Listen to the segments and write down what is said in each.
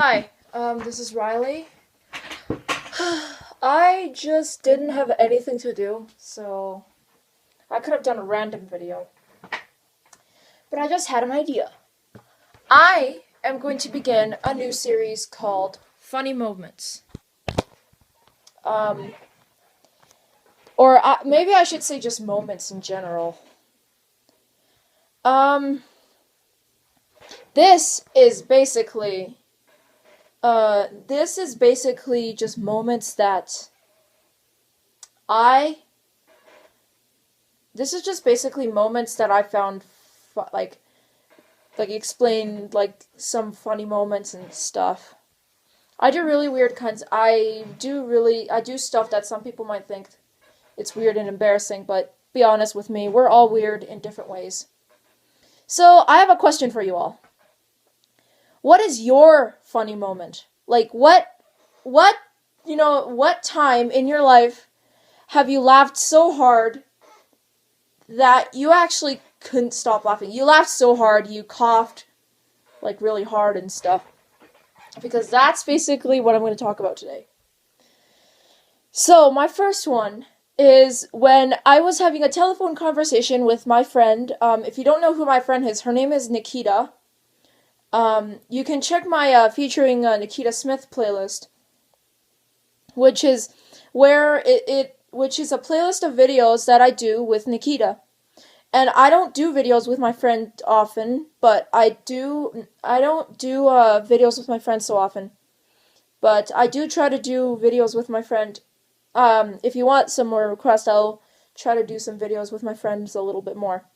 Hi, this is Riley. I just didn't have anything to do, so I could have done a random video. But I just had an idea. I am going to begin a new series called Funny Moments. Maybe I should say just moments in general. This is basically just moments that this is just basically moments that I found explain some funny moments and stuff. I do really weird kinds. I do stuff that some people might think it's weird and embarrassing, but be honest with me, we're all weird in different ways. So, I have a question for you all. What is your funny moment? Like, what time in your life have you laughed so hard that you actually couldn't stop laughing? You laughed so hard, you coughed, really hard and stuff. Because that's basically what I'm going to talk about today. So, my first one is when I was having a telephone conversation with my friend. If you don't know who my friend is, her name is Nikita. You can check my featuring Nikita Smith playlist, which is which is a playlist of videos that I do with Nikita. And I don't do videos with my friend often, but I don't do videos with my friend so often. But I do try to do videos with my friend. If you want some more requests, I'll try to do some videos with my friends a little bit more.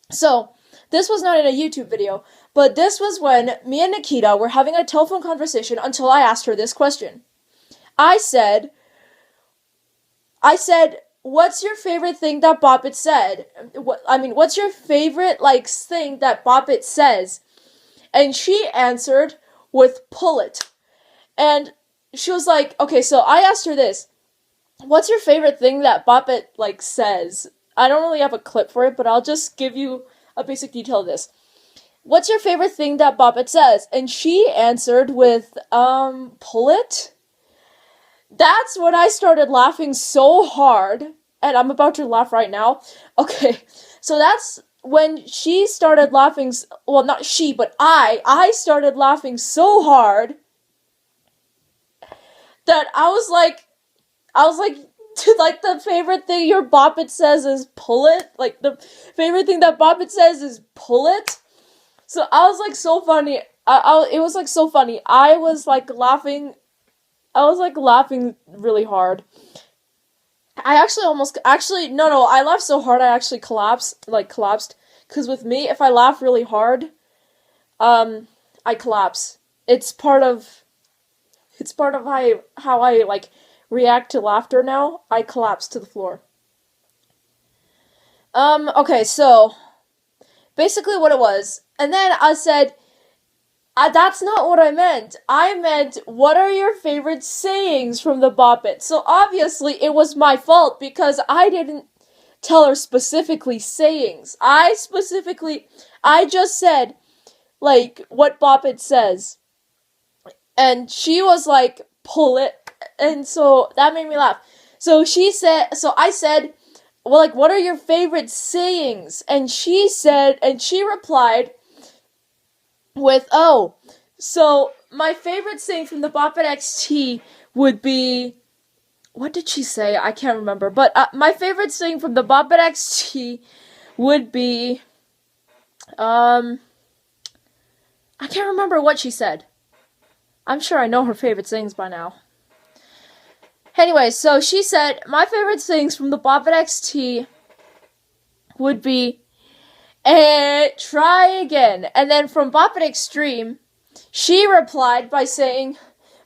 So, this was not in a YouTube video, but this was when me and Nikita were having a telephone conversation until I asked her this question. I said, what's your favorite thing that Bop It said? What's your favorite, thing that Bop It says? And she answered with pull it. And she was like, okay, so I asked her this. What's your favorite thing that Bop It, says? I don't really have a clip for it, but I'll just give you a basic detail of this. What's your favorite thing that Bop It says? And she answered with, pull it? That's when I started laughing so hard, and I'm about to laugh right now. Okay, so that's when she started laughing, well, not she, but I started laughing so hard that I was like, the favorite thing your Bop It says is pull it? The favorite thing that Bop It says is pull it? So I was so funny. It was so funny. I was laughing. I was laughing really hard. I I laughed so hard I actually collapsed. Because with me, if I laugh really hard, I collapse. It's part of how I react to laughter now. I collapse to the floor. Okay, so basically what it was. And then I said, that's not what I meant. I meant, what are your favorite sayings from the Bop It? So obviously it was my fault because I didn't tell her specifically sayings. I just said, what Bop It says. And she was like, pull it. And so that made me laugh. So I said, well, what are your favorite sayings? And she replied with, oh, so my favorite saying from the Bop It XT would be, what did she say? I can't remember. But my favorite saying from the Bop It XT would be, I can't remember what she said. I'm sure I know her favorite sayings by now. Anyway, so she said, my favorite sayings from the Bop It XT would be, try again. And then from Bop It Extreme, she replied by saying,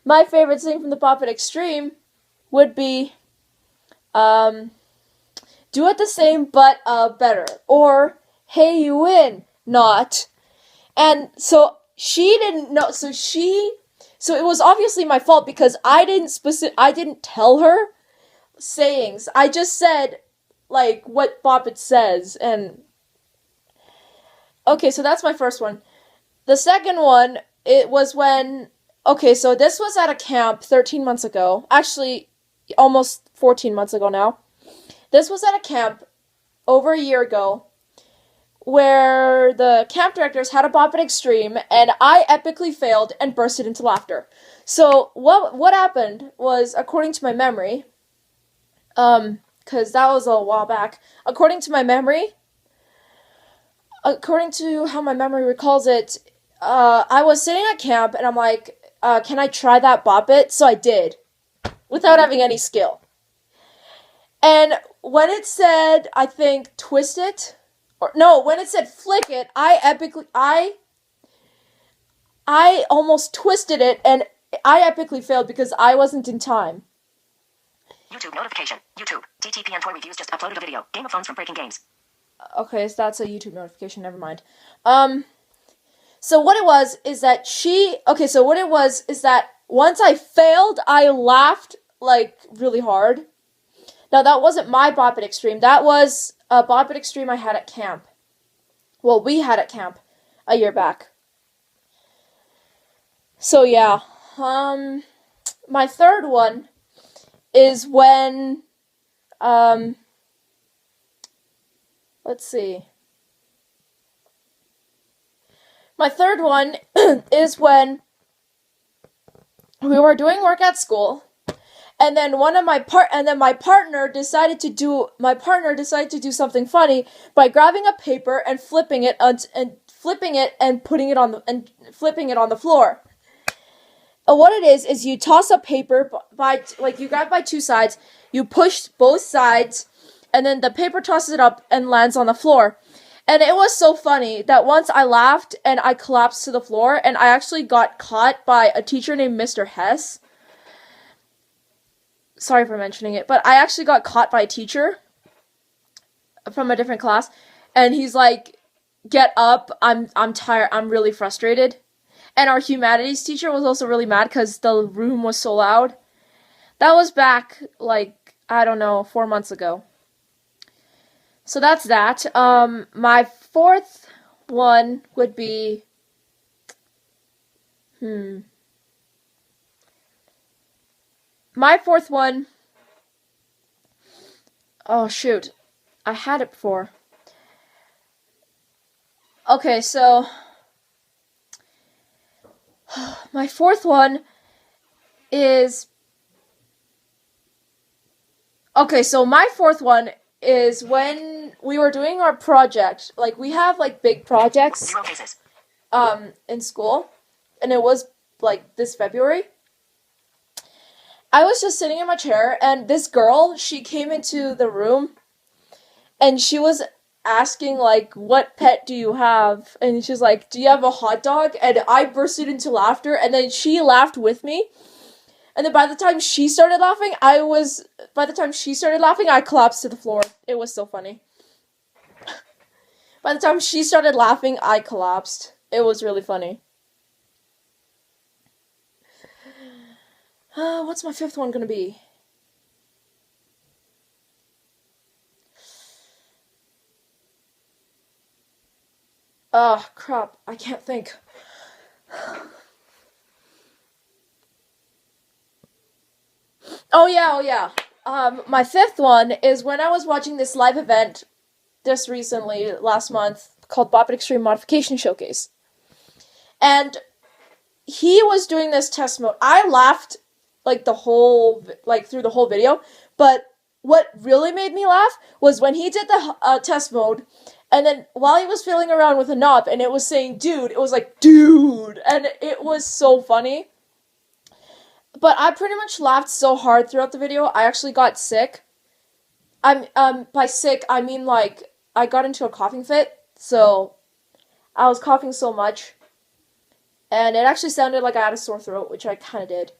my favorite thing from the Bop It Extreme would be, do it the same but better. Or, hey, you win. Not. And so she didn't know, so it was obviously my fault because I didn't tell her sayings. I just said, what Bop It says, and okay, so that's my first one. The second one, it was when Okay, so this was at a camp 13 months ago. Actually, almost 14 months ago now. This was at a camp over a year ago where the camp directors had a Bop It Extreme and I epically failed and bursted into laughter. So what happened was, according to my memory, because that was a while back, according to how my memory recalls it, I was sitting at camp and I'm like, can I try that Bop It? So I did, without having any skill. And when it said, I think, twist it, or no, when it said flick it, I almost twisted it, and I epically failed because I wasn't in time. YouTube notification. YouTube. DTPN Toy Reviews just uploaded a video. Game of Phones from Breaking Games. Okay, so that's a YouTube notification, never mind. So what it was is that once I failed, I laughed, like, really hard. Now, that wasn't my Bop It Extreme. That was a Bop It Extreme I had at camp. Well, we had at camp a year back. So, yeah. My third one is when, let's see. My third one is when we were doing work at school, and then my partner decided to do something funny by grabbing a paper and flipping it and putting it on the floor. What it is you toss a paper you grab by two sides, you push both sides, and then the paper tosses it up and lands on the floor. And it was so funny that once I laughed and I collapsed to the floor, and I actually got caught by a teacher named Mr. Hess. Sorry for mentioning it, but I actually got caught by a teacher from a different class, and he's like, "Get up, I'm tired, I'm really frustrated." And our humanities teacher was also really mad because the room was so loud. That was back, 4 months ago. So that's that. My fourth one would be, my fourth one, oh shoot, I had it before. Okay, so, my fourth one is, when we were doing our project. Like, we have, big projects, 0 cases. in school, and it was, this February. I was just sitting in my chair, and this girl, she came into the room, and she was asking, what pet do you have? And she's like, do you have a hot dog? And I bursted into laughter, and then she laughed with me. And then by the time she started laughing, I collapsed to the floor. It was so funny. By the time she started laughing, I collapsed. It was really funny. What's my fifth one gonna be? Crap. I can't think. Oh yeah. My fifth one is when I was watching this live event just recently, last month, called Bop It Extreme Modification Showcase. And he was doing this test mode. I laughed, through the whole video, but what really made me laugh was when he did the test mode, and then while he was fiddling around with a knob, and it was saying dude, it was like, dude, and it was so funny. But I pretty much laughed so hard throughout the video, I actually got sick. By sick, I mean, I got into a coughing fit, so I was coughing so much, and it actually sounded like I had a sore throat, which I kind of did.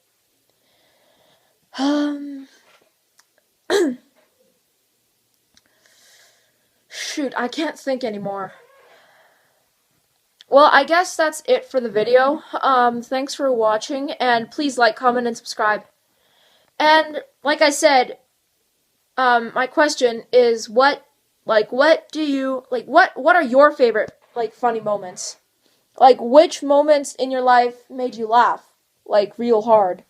Shoot, I can't think anymore. Well, I guess that's it for the video. Thanks for watching, and please like, comment, and subscribe. And, like I said, my question is, what are your favorite, funny moments? Which moments in your life made you laugh? like, real hard.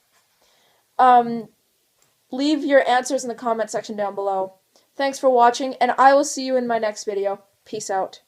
Leave your answers in the comment section down below. Thanks for watching, and I will see you in my next video. Peace out.